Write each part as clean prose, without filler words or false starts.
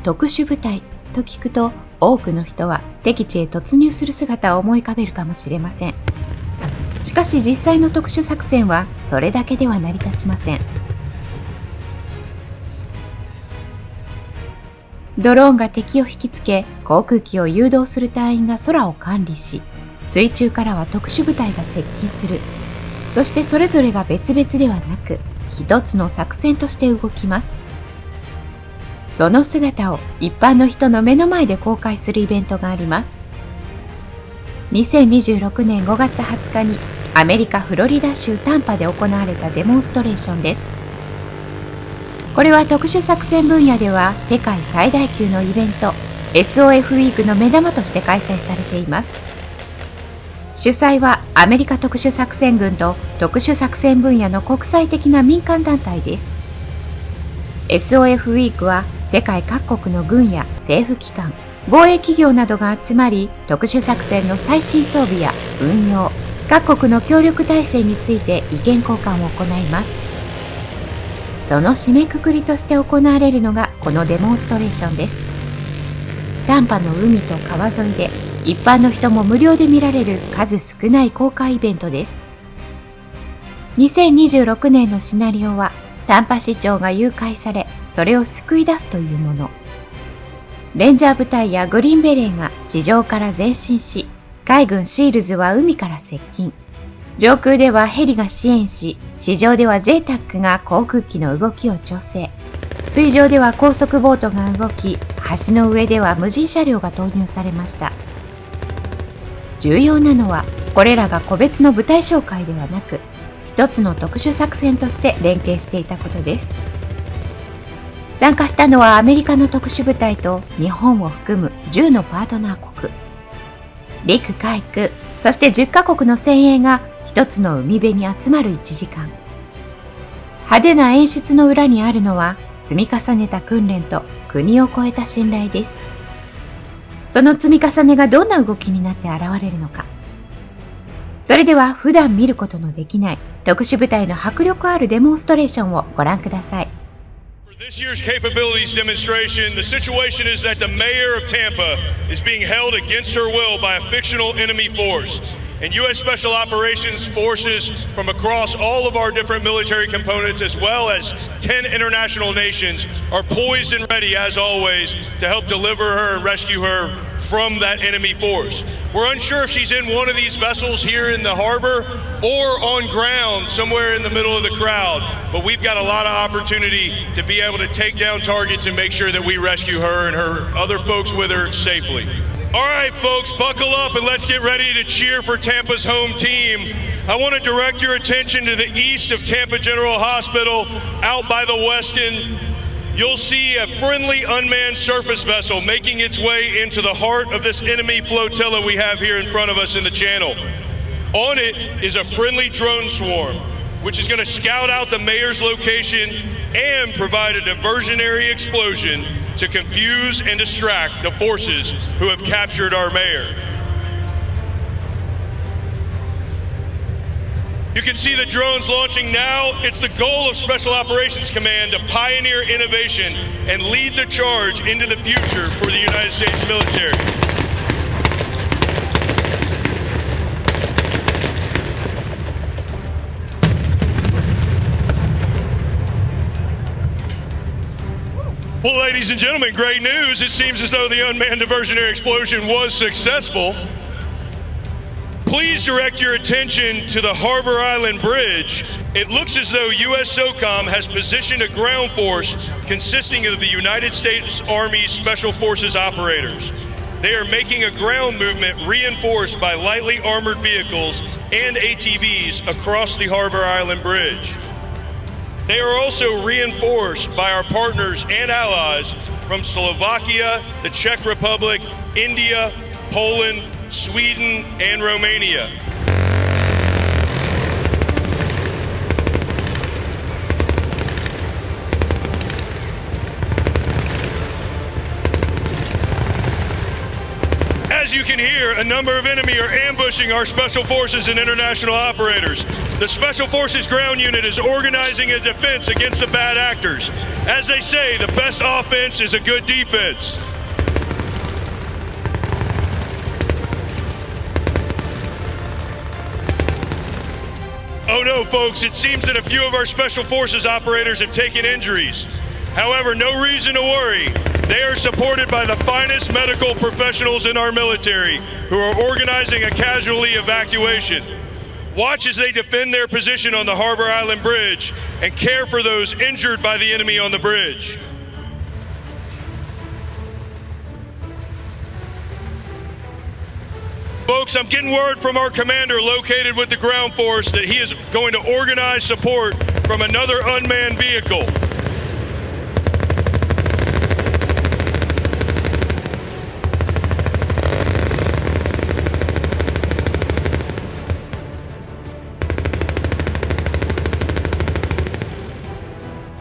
特殊部隊と聞くと、多くの人は敵地へ突入する姿を思い浮かべるかもしれません。しかし実際の特殊作戦はそれだけでは成り立ちません。ドローンが敵を引きつけ、航空機を誘導する隊員が空を管理し、水中からは特殊部隊が接近する。そしてそれぞれが別々ではなく、一つの作戦として動きます。その姿を一般の人の目の前で公開するイベントがあります。2026年5月20日にアメリカ・フロリダ州タンパで行われたデモンストレーションです。これは特殊作戦分野では世界最大級のイベント SOF ウィークの目玉として開催されています。主催はアメリカ特殊作戦軍と特殊作戦分野の国際的な民間団体です。SOF ウィークは世界各国の軍や政府機関、防衛企業などが集まり、特殊作戦の最新装備や運用、各国の協力体制について意見交換を行います。その締めくくりとして行われるのがこのデモンストレーションです。タンパの海と川沿いで一般の人も無料で見られる数少ない公開イベントです。2026年のシナリオはタンパ市長が誘拐され、それを救い出すというもの。レンジャー部隊やグリーンベレーが地上から前進し、海軍シールズは海から接近。上空ではヘリが支援し、地上では JTAC が航空機の動きを調整。水上では高速ボートが動き、橋の上では無人車両が投入されました。重要なのは、これらが個別の部隊紹介ではなく、一つの特殊作戦として連携していたことです。参加したのはアメリカの特殊部隊と日本を含む10のパートナー国。陸海空、そして10カ国の精鋭が一つの海辺に集まる1時間。派手な演出の裏にあるのは積み重ねた訓練と国を超えた信頼です。その積み重ねがどんな動きになって現れるのか。それでは普段見ることのできない特殊部隊の迫力あるデモンストレーションをご覧ください。This year's capabilities demonstration, the situation is that the mayor of Tampa is being held against her will by a fictional enemy force. And U.S. Special Operations forces from across all of our different military components, as well as 10 international nations, are poised and ready, as always, to help deliver her and rescue her from that enemy force. We're unsure if she's in one of these vessels here in the harbor or on ground somewhere in the middle of the crowd, but we've got a lot of opportunity to be able to take down targets and make sure that we rescue her and her other folks with her safely. All right, folks, buckle up and let's get ready to cheer for Tampa's home team. I want to direct your attention to the east of Tampa General Hospital, out by the Westin. You'll see a friendly unmanned surface vessel making its way into the heart of this enemy flotilla we have here in front of us in the channel. On it is a friendly drone swarm, which is going to scout out the mayor's location and provide a diversionary explosion to confuse and distract the forces who have captured our mayor. You can see the drones launching now. It's the goal of Special Operations Command to pioneer innovation and lead the charge into the future for the United States military. Well, ladies and gentlemen, great news. It seems as though the unmanned diversionary explosion was successful. Please direct your attention to the Harbor Island Bridge. It looks as though U.S. SOCOM has positioned a ground force consisting of the United States Army Special Forces operators. They are making a ground movement reinforced by lightly armored vehicles and ATVs across the Harbor Island Bridge. They are also reinforced by our partners and allies from Slovakia, the Czech Republic, India, Poland, Sweden, and Romania. As As you can hear, a number of enemy are ambushing our special forces and international operators. The Special Forces Ground Unit is organizing a defense against the bad actors. As they say, the best offense is a good defense. Oh no, folks, it seems that a few of our Special Forces operators have taken injuries. However, no reason to worry. They are supported by the finest medical professionals in our military who are organizing a casualty evacuation. Watch as they defend their position on the Harbor Island Bridge and care for those injured by the enemy on the bridge. Folks, I'm getting word from our commander located with the ground force that he is going to organize support from another unmanned vehicle.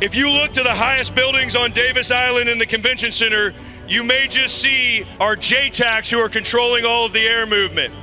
If you look to the highest buildings on Davis Island in the convention center, you may just see our JTACs who are controlling all of the air movement.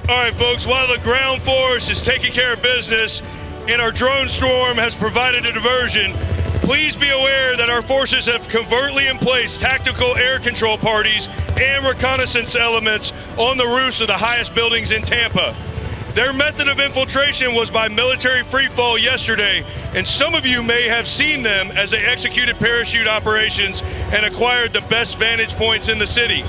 All right, folks, while the ground force is taking care of business and our drone storm has provided a diversion, please be aware that our forces have covertly in place tactical air control parties and reconnaissance elements on the roofs of the highest buildings in Tampa. Their method of infiltration was by military freefall yesterday, and some of you may have seen them as they executed parachute operations and acquired the best vantage points in the city.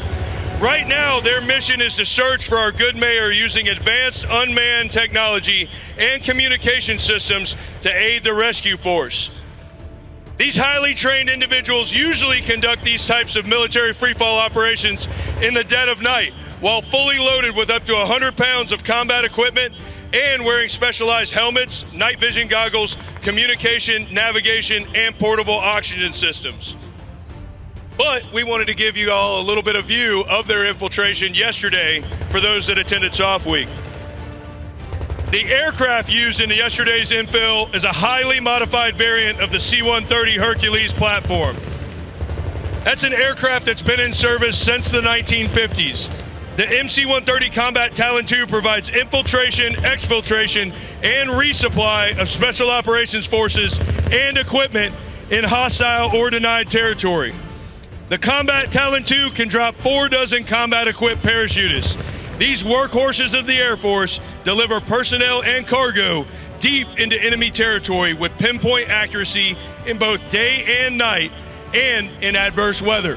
Right now, their mission is to search for our good mayor using advanced unmanned technology and communication systems to aid the rescue force. These highly trained individuals usually conduct these types of military freefall operations in the dead of night, while fully loaded with up to 100 pounds of combat equipment and wearing specialized helmets, night vision goggles, communication, navigation, and portable oxygen systems. But we wanted to give you all a little bit of view of their infiltration yesterday for those that attended Soft Week. The aircraft used in yesterday's infill is a highly modified variant of the C-130 Hercules platform. That's an aircraft that's been in service since the 1950s. The MC-130 Combat Talon II provides infiltration, exfiltration, and resupply of special operations forces and equipment in hostile or denied territory. The Combat Talon II can drop 4 dozen combat-equipped parachutists. These workhorses of the Air Force deliver personnel and cargo deep into enemy territory with pinpoint accuracy in both day and night and in adverse weather.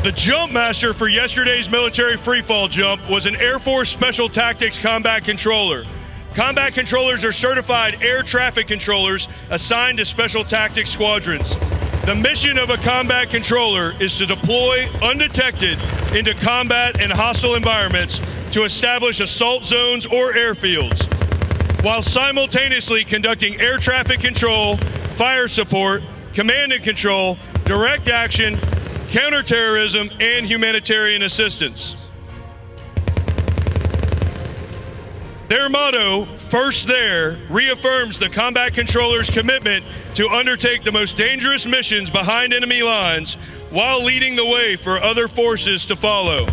The jump master for yesterday's military freefall jump was an Air Force Special Tactics Combat Controller. Combat controllers are certified air traffic controllers assigned to Special Tactics squadrons. The mission of a combat controller is to deploy undetected into combat and hostile environments to establish assault zones or airfields, while simultaneously conducting air traffic control, fire support, command and control, direct action, counterterrorism, and humanitarian assistance. Their motto, First There, reaffirms the combat controller's commitment to undertake the most dangerous missions behind enemy lines while leading the way for other forces to follow.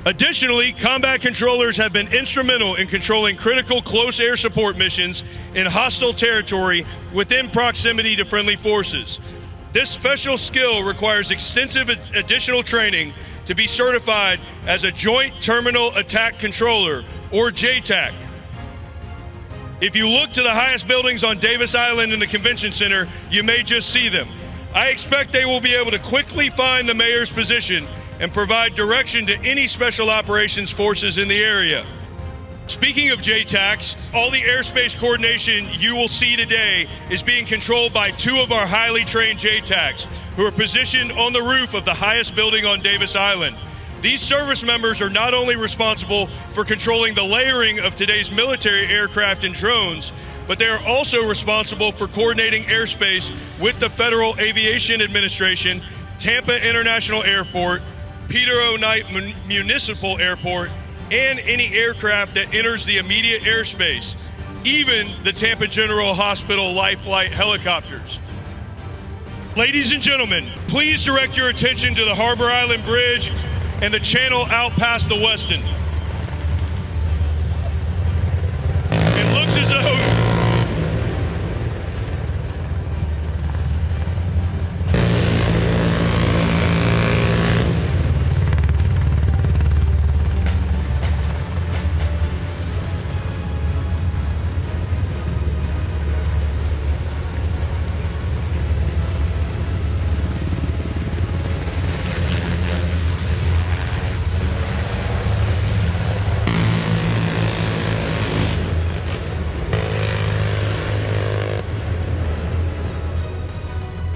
Additionally, combat controllers have been instrumental in controlling critical close air support missions in hostile territory within proximity to friendly forces. This special skill requires extensive additional training to be certified as a Joint Terminal Attack Controller, or JTAC. If you look to the highest buildings on Davis Island in the Convention Center, you may just see them. I expect they will be able to quickly find the mayor's position and provide direction to any special operations forces in the area. Speaking of JTACs, all the airspace coordination you will see today is being controlled by two of our highly trained JTACs, who are positioned on the roof of the highest building on Davis Island. These service members are not only responsible for controlling the layering of today's military aircraft and drones, but they are also responsible for coordinating airspace with the Federal Aviation Administration, Tampa International Airport, Peter O. Knight Municipal Airport, and any aircraft that enters the immediate airspace, even the Tampa General Hospital Life Flight helicopters. Ladies and gentlemen, please direct your attention to the Harbor Island Bridge and the channel out past the Westin. It looks as though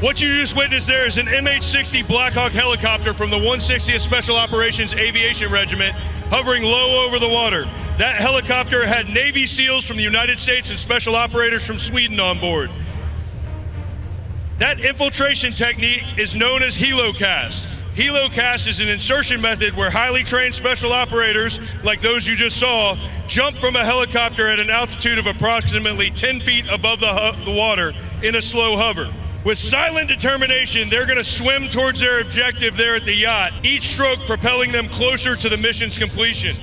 what you just witnessed there is an MH-60 Black Hawk helicopter from the 160th Special Operations Aviation Regiment hovering low over the water. That helicopter had Navy SEALs from the United States and special operators from Sweden on board. That infiltration technique is known as helocast. Helocast is an insertion method where highly trained special operators, like those you just saw, jump from a helicopter at an altitude of approximately 10 feet above the water in a slow hover. With silent determination, they're going to swim towards their objective there at the yacht, each stroke propelling them closer to the mission's completion.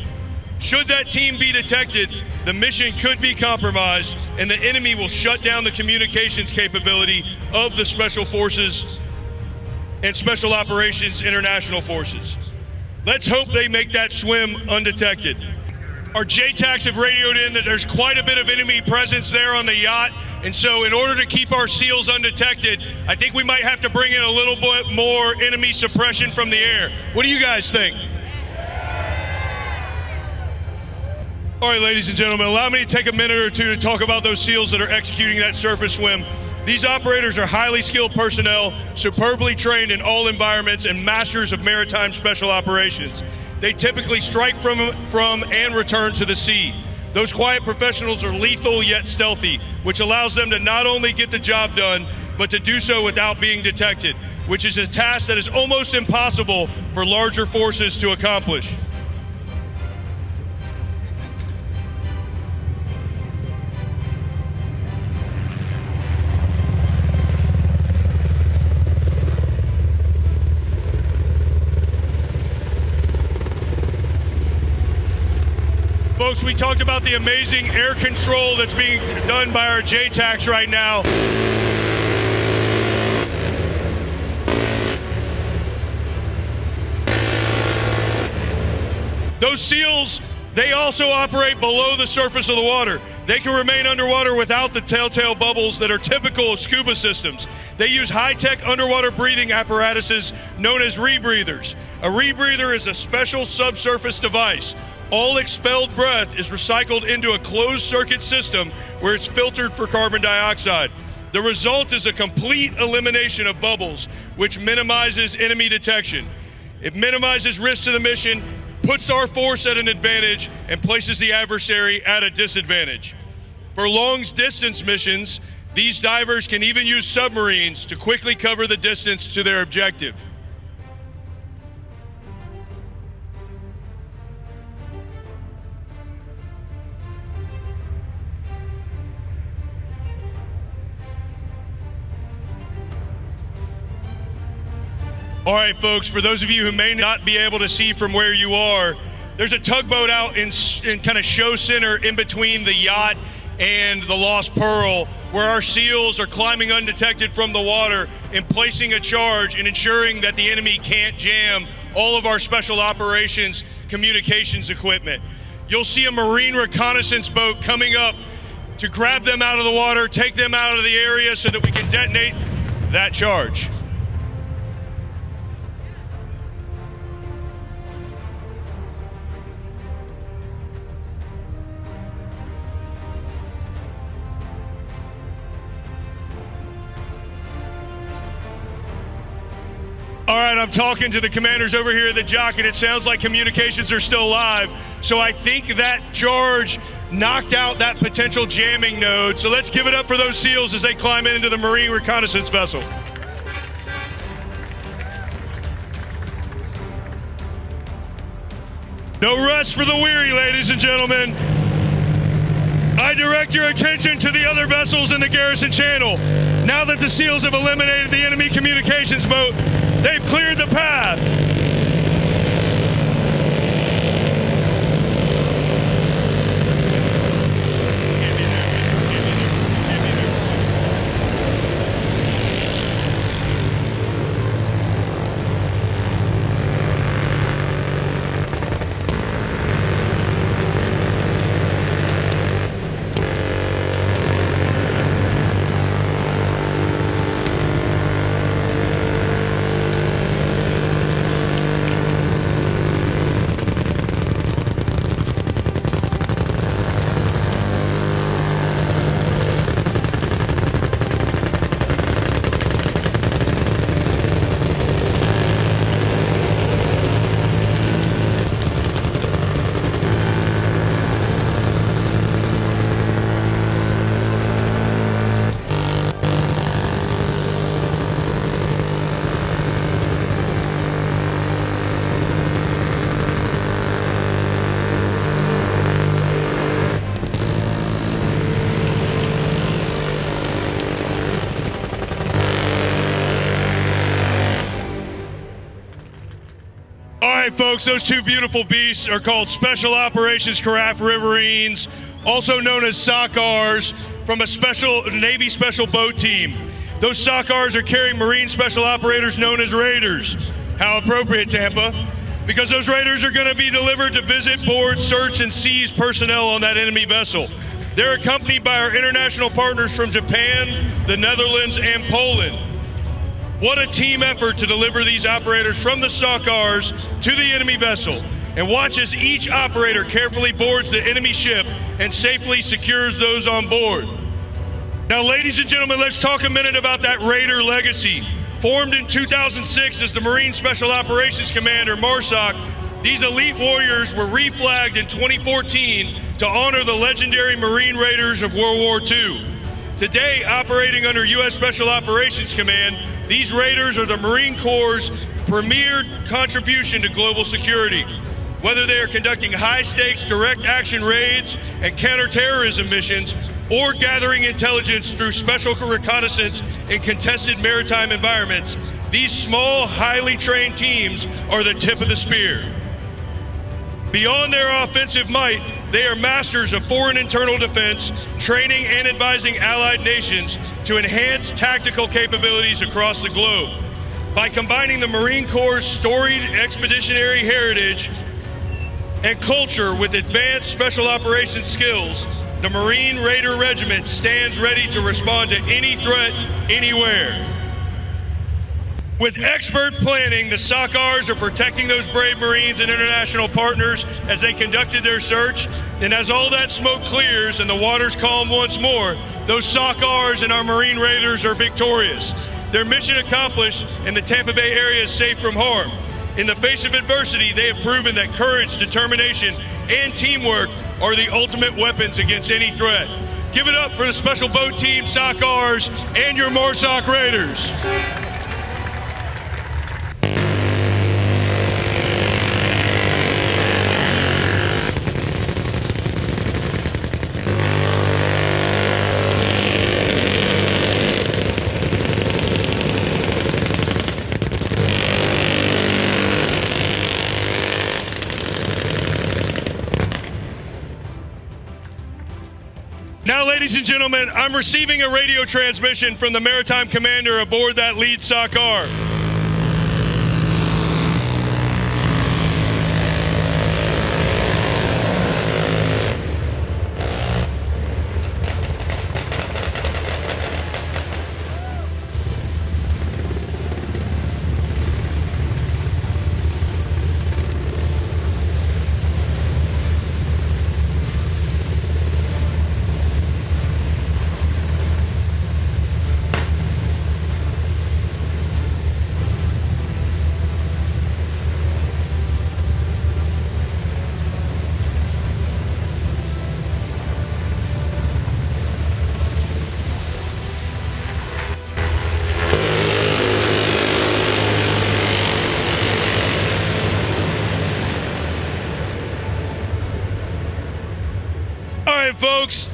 Should that team be detected, the mission could be compromised and the enemy will shut down the communications capability of the Special Forces and Special Operations International Forces. Let's hope they make that swim undetected. Our JTACs have radioed in that there's quite a bit of enemy presence there on the yacht, and so in order to keep our SEALs undetected, I think we might have to bring in a little bit more enemy suppression from the air. What do you guys think? All right, ladies and gentlemen, allow me to take a minute or two to talk about those SEALs that are executing that surface swim. These operators are highly skilled personnel, superbly trained in all environments, and masters of maritime special operations. They typically strike from and return to the sea. Those quiet professionals are lethal yet stealthy, which allows them to not only get the job done, but to do so without being detected, which is a task that is almost impossible for larger forces to accomplish. Folks, we talked about the amazing air control that's being done by our JTACs right now. Those SEALs, they also operate below the surface of the water. They can remain underwater without the telltale bubbles that are typical of scuba systems. They use high-tech underwater breathing apparatuses known as rebreathers. A rebreather is a special subsurface device. All expelled breath is recycled into a closed-circuit system where it's filtered for carbon dioxide. The result is a complete elimination of bubbles, which minimizes enemy detection. It minimizes risk to the mission, puts our force at an advantage and places the adversary at a disadvantage. For long-distance missions, these divers can even use submarines to quickly cover the distance to their objective. All right, folks, for those of you who may not be able to see from where you are, there's a tugboat out in kind of show center in between the yacht and the Lost Pearl, where our SEALs are climbing undetected from the water and placing a charge and ensuring that the enemy can't jam all of our special operations communications equipment. You'll see a Marine reconnaissance boat coming up to grab them out of the water, take them out of the area so that we can detonate that charge. All right, I'm talking to the commanders over here at the JTAC, and it sounds like communications are still live. So I think that charge knocked out that potential jamming node. So let's give it up for those SEALs as they climb into the Marine reconnaissance vessel. No rest for the weary, ladies and gentlemen. I direct your attention to the other vessels in the garrison channel. Now that the SEALs have eliminated the enemy communications boat, they've cleared the path. All right, folks, those two beautiful beasts are called Special Operations Carafe Riverines, also known as SOCRs, from a Navy Special Boat Team. Those SOCRs are carrying Marine Special Operators known as Raiders. How appropriate, Tampa, because those Raiders are going to be delivered to visit, board, search, and seize personnel on that enemy vessel. They're accompanied by our international partners from Japan, the Netherlands, and Poland. What a team effort to deliver these operators from the SOCRs to the enemy vessel. And watch as each operator carefully boards the enemy ship and safely secures those on board. Now, ladies and gentlemen, let's talk a minute about that Raider legacy. Formed in 2006 as the Marine Special Operations Commander, MARSOC, these elite warriors were reflagged in 2014 to honor the legendary Marine Raiders of World War II. Today, operating under U.S. Special Operations Command, these Raiders are the Marine Corps' premier contribution to global security. Whether they are conducting high-stakes direct action raids and counterterrorism missions, or gathering intelligence through special reconnaissance in contested maritime environments, these small, highly trained teams are the tip of the spear. Beyond their offensive might, they are masters of foreign internal defense, training and advising allied nations to enhance tactical capabilities across the globe. By combining the Marine Corps' storied expeditionary heritage and culture with advanced special operations skills, the Marine Raider Regiment stands ready to respond to any threat, anywhere. With expert planning, the SOCRs are protecting those brave Marines and international partners as they conducted their search. And as all that smoke clears and the waters calm once more, those SOCRs and our Marine Raiders are victorious. Their mission accomplished and the Tampa Bay area is safe from harm. In the face of adversity, they have proven that courage, determination, and teamwork are the ultimate weapons against any threat. Give it up for the Special Boat Team, SOCRs, and your MARSOC Raiders. Now, ladies and gentlemen, I'm receiving a radio transmission from the maritime commander aboard that lead SOCR. Folks,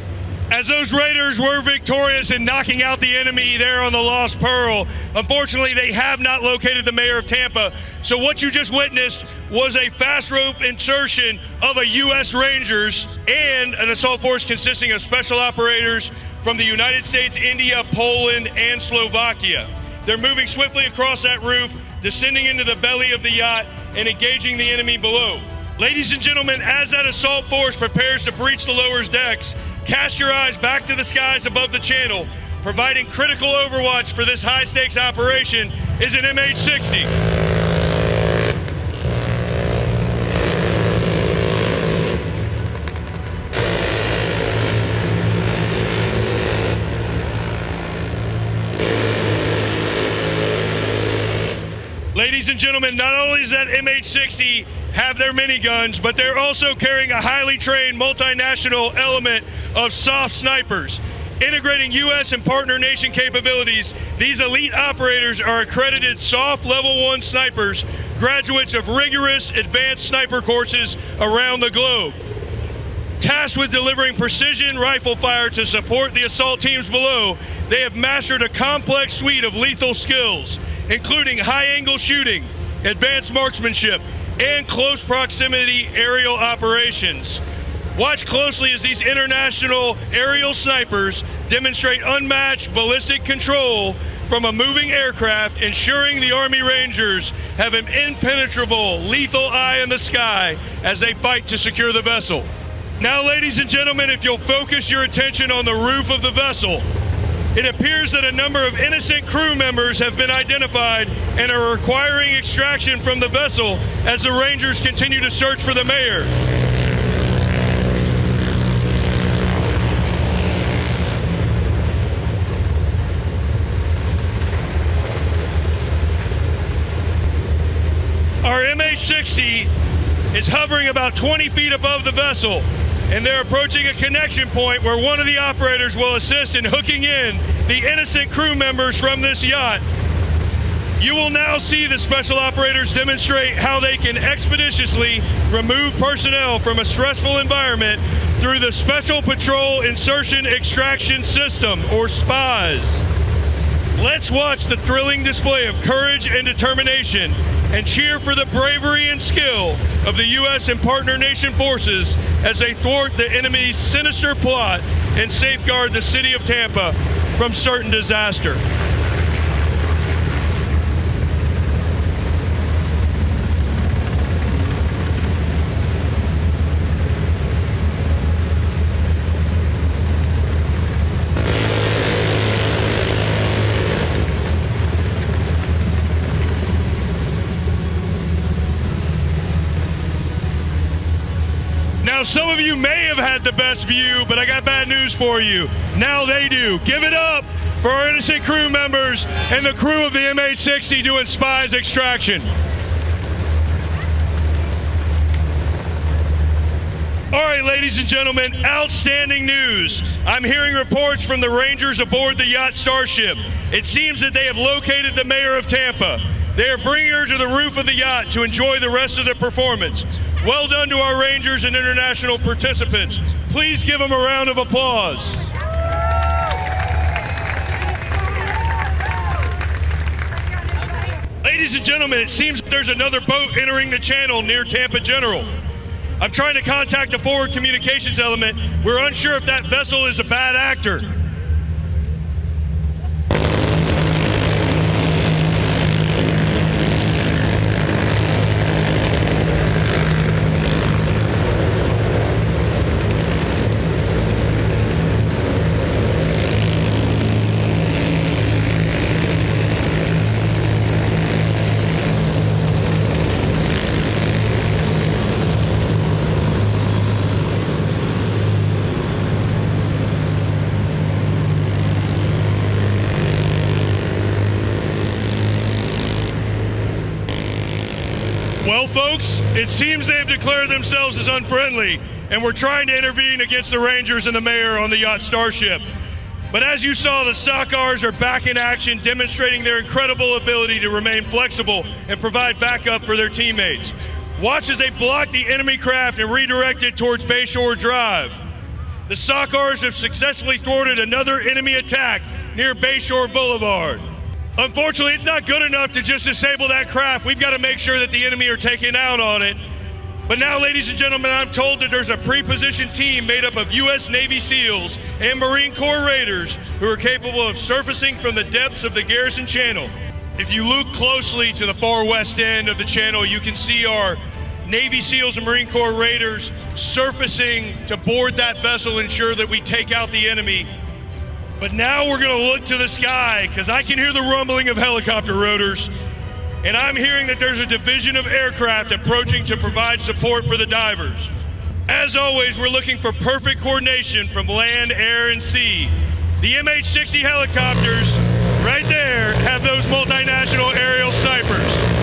as those Raiders were victorious in knocking out the enemy there on the Lost Pearl, unfortunately they have not located the mayor of Tampa. So what you just witnessed was a fast rope insertion of a U.S. Rangers and an assault force consisting of special operators from the United States, India, Poland, and Slovakia. They're moving swiftly across that roof, descending into the belly of the yacht and engaging the enemy below. Ladies and gentlemen, as that assault force prepares to breach the lower decks, cast your eyes back to the skies above the channel. Providing critical overwatch for this high-stakes operation is an MH-60. Ladies and gentlemen, not only is that MH-60 have their miniguns, but they're also carrying a highly trained multinational element of soft snipers. Integrating U.S. and partner nation capabilities, these elite operators are accredited soft level 1 snipers, graduates of rigorous advanced sniper courses around the globe. Tasked with delivering precision rifle fire to support the assault teams below, they have mastered a complex suite of lethal skills, including high-angle shooting, advanced marksmanship, and close proximity aerial operations. Watch closely as these international aerial snipers demonstrate unmatched ballistic control from a moving aircraft, ensuring the Army Rangers have an impenetrable, lethal eye in the sky as they fight to secure the vessel. Now, ladies and gentlemen, if you'll focus your attention on the roof of the vessel, it appears that a number of innocent crew members have been identified and are requiring extraction from the vessel as the Rangers continue to search for the mayor. Our MH-60 is hovering about 20 feet above the vessel, and they're approaching a connection point where one of the operators will assist in hooking in the innocent crew members from this yacht. You will now see the special operators demonstrate how they can expeditiously remove personnel from a stressful environment through the Special Patrol Insertion Extraction System, or SPAS. Let's watch the thrilling display of courage and determination and cheer for the bravery and skill of the U.S. and partner nation forces as they thwart the enemy's sinister plot and safeguard the city of Tampa from certain disaster. Now, some of you may have had the best view, but I got bad news for you. Now they do. Give it up for our innocent crew members and the crew of the MH-60 doing SPAS extraction. right, ladies and gentlemen, outstanding news. I'm hearing reports from the Rangers aboard the yacht Starship. It seems that they have located the mayor of Tampa. They are bringing her to the roof of the yacht to enjoy the rest of the performance. Well done to our Rangers and international participants. Please give them a round of applause. Ladies and gentlemen, it seems there's another boat entering the channel near Tampa General. I'm trying to contact the forward communications element. We're unsure if that vessel is a bad actor. Well, folks, it seems they have declared themselves as unfriendly, and we're trying to intervene against the Rangers and the mayor on the yacht Starship. But as you saw, the SOCRs are back in action, demonstrating their incredible ability to remain flexible and provide backup for their teammates. Watch as they block the enemy craft and redirect it towards Bayshore Drive. The SOCRs have successfully thwarted another enemy attack near Bayshore Boulevard. Unfortunately, it's not good enough to just disable that craft. We've got to make sure that the enemy are taken out on it. But now, ladies and gentlemen, I'm told that there's a pre-positioned team made up of U.S. Navy SEALs and Marine Corps Raiders who are capable of surfacing from the depths of the Garrison Channel. If you look closely to the far west end of the channel, you can see our Navy SEALs and Marine Corps Raiders surfacing to board that vessel, ensure that we take out the enemy. But now we're going to look to the sky because I can hear the rumbling of helicopter rotors, and I'm hearing that there's a division of aircraft approaching to provide support for the divers. As always, we're looking for perfect coordination from land, air, and sea. The MH-60 helicopters right there have those multinational aerial snipers.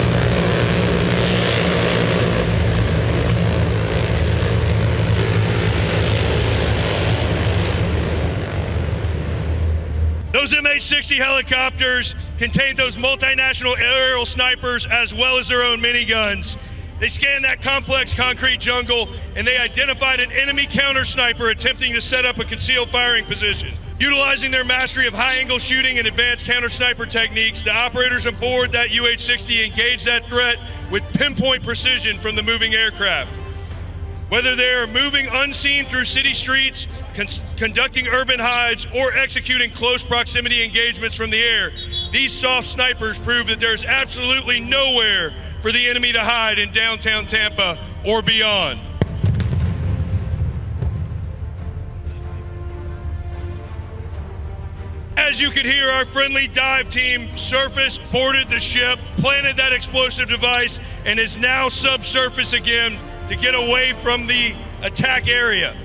Those MH-60 helicopters contain those multinational aerial snipers as well as their own miniguns. They scanned that complex concrete jungle and they identified an enemy counter sniper attempting to set up a concealed firing position. Utilizing their mastery of high-angle shooting and advanced counter sniper techniques, the operators aboard that UH-60 engaged that threat with pinpoint precision from the moving aircraft. Whether they are moving unseen through city streets, conducting urban hides, or executing close proximity engagements from the air, these soft snipers prove that there's absolutely nowhere for the enemy to hide in downtown Tampa or beyond. As you can hear, our friendly dive team surfaced, boarded the ship, planted that explosive device, and is now subsurface again to get away from the attack area.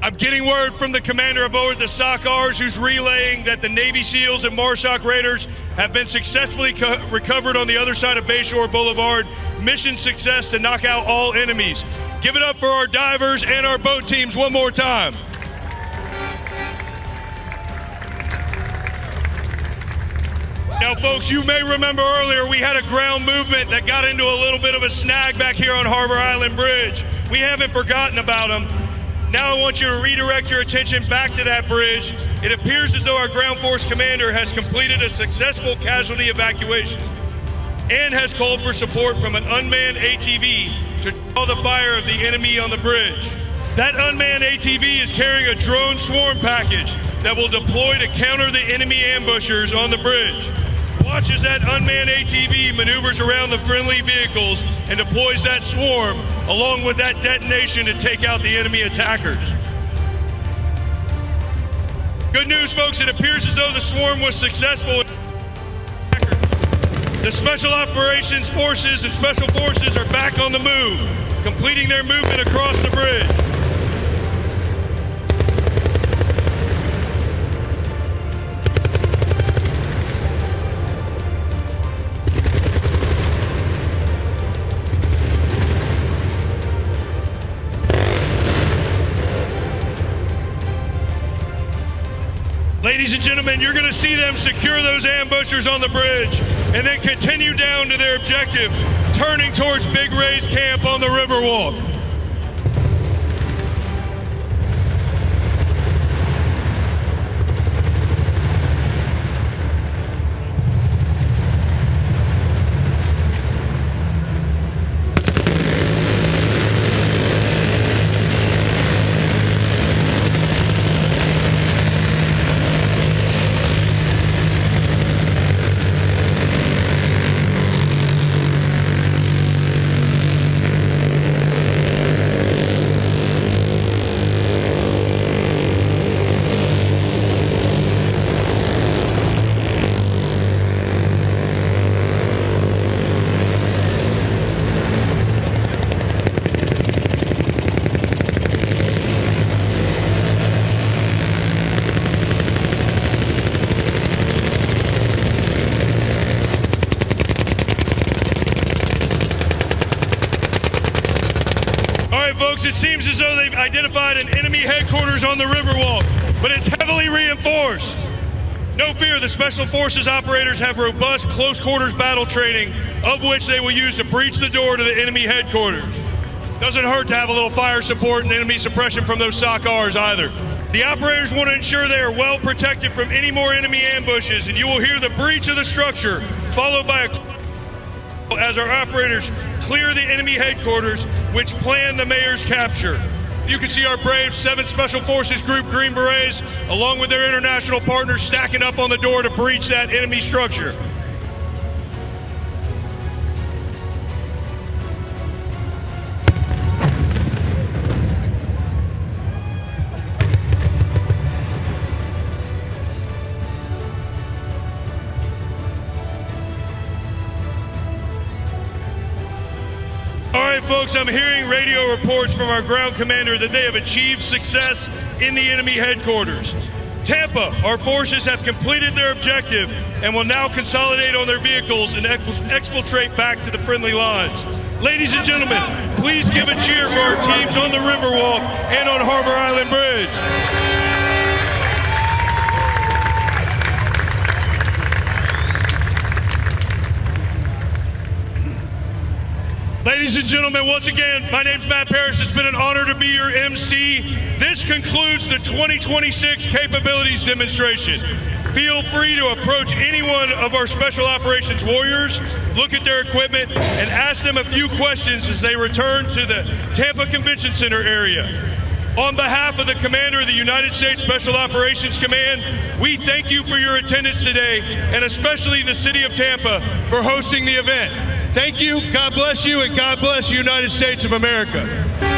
I'm getting word from the commander aboard the SOCRs who's relaying that the Navy SEALs and MARSOC Raiders have been successfully recovered on the other side of Bayshore Boulevard. Mission success to knock out all enemies. Give it up for our divers and our boat teams one more time. Now, folks, you may remember earlier we had a ground movement that got into a little bit of a snag back here on Harbor Island Bridge. We haven't forgotten about them. Now I want you to redirect your attention back to that bridge. It appears as though our ground force commander has completed a successful casualty evacuation and has called for support from an unmanned ATV to draw the fire of the enemy on the bridge. That unmanned ATV is carrying a drone swarm package that will deploy to counter the enemy ambushers on the bridge. Watch as that unmanned ATV maneuvers around the friendly vehicles and deploys that swarm along with that detonation to take out the enemy attackers. Good news, folks, it appears as though the swarm was successful. The Special Operations Forces and Special Forces are back on the move, completing their movement across the bridge. Ladies and gentlemen, you're going to see them secure those ambushers on the bridge and then continue down to their objective, turning towards Big Ray's camp on the Riverwalk. Folks, it seems as though they've identified an enemy headquarters on the Riverwalk, but it's heavily reinforced. No fear, the Special Forces operators have robust close quarters battle training, of which they will use to breach the door to the enemy headquarters. Doesn't hurt to have a little fire support and enemy suppression from those SOCRs either. The operators want to ensure they are well protected from any more enemy ambushes, and you will hear the breach of the structure, followed by as our operators clear the enemy headquarters, which plan the mayor's capture. You can see our brave 7th Special Forces Group Green Berets, along with their international partners, stacking up on the door to breach that enemy structure. All right, folks, I'm hearing radio reports from our ground commander that they have achieved success in the enemy headquarters. Tampa, our forces have completed their objective and will now consolidate on their vehicles and exfiltrate back to the friendly lines. Ladies and gentlemen, please give a cheer for our teams on the Riverwalk and on Harbor Island Bridge. Ladies and gentlemen, once again, my name's Matt Parrish. It's been an honor to be your MC. This concludes the 2026 capabilities demonstration. Feel free to approach any one of our Special Operations warriors, look at their equipment, and ask them a few questions as they return to the Tampa Convention Center area. On behalf of the Commander of the United States Special Operations Command, we thank you for your attendance today, and especially the City of Tampa for hosting the event. Thank you, God bless you, and God bless the United States of America.